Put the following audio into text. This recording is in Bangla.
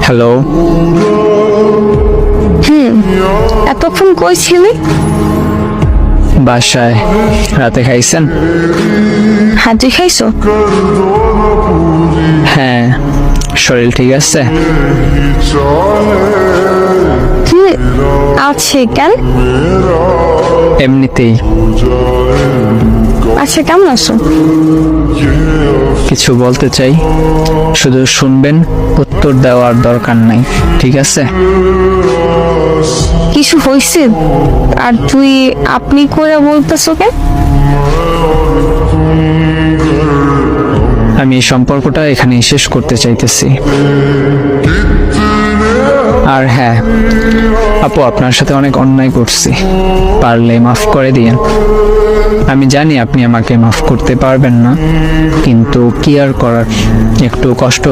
হ্যালো, এতক্ষণ কই ছিলি? বাসায়। রাতে খাইছেন? হ্যাঁ, তুই খাইছো? হ্যাঁ। শরীর ঠিক আছে? আছে কেন? এমনিতেই। আচ্ছা, কেমন আছো? কিছু বলতে চাই, শুধু শুনবেন, উত্তর দেওয়ার দরকার নাই, ঠিক আছে? কিছু হয়েছে? আর তুই আপনি করে বলতেছো কেন? আমি এই সম্পর্কটা এখানেই শেষ করতে চাইতেছি। আর হ্যাঁ আপু, আপনার সাথে অনেক অন্যায় করছি, পারলে মাফ করে দিয়েন। আমি জানি আপনি আমাকে মাফ করতে পারবেন না, কিন্তু কি আর করার, একটু কষ্ট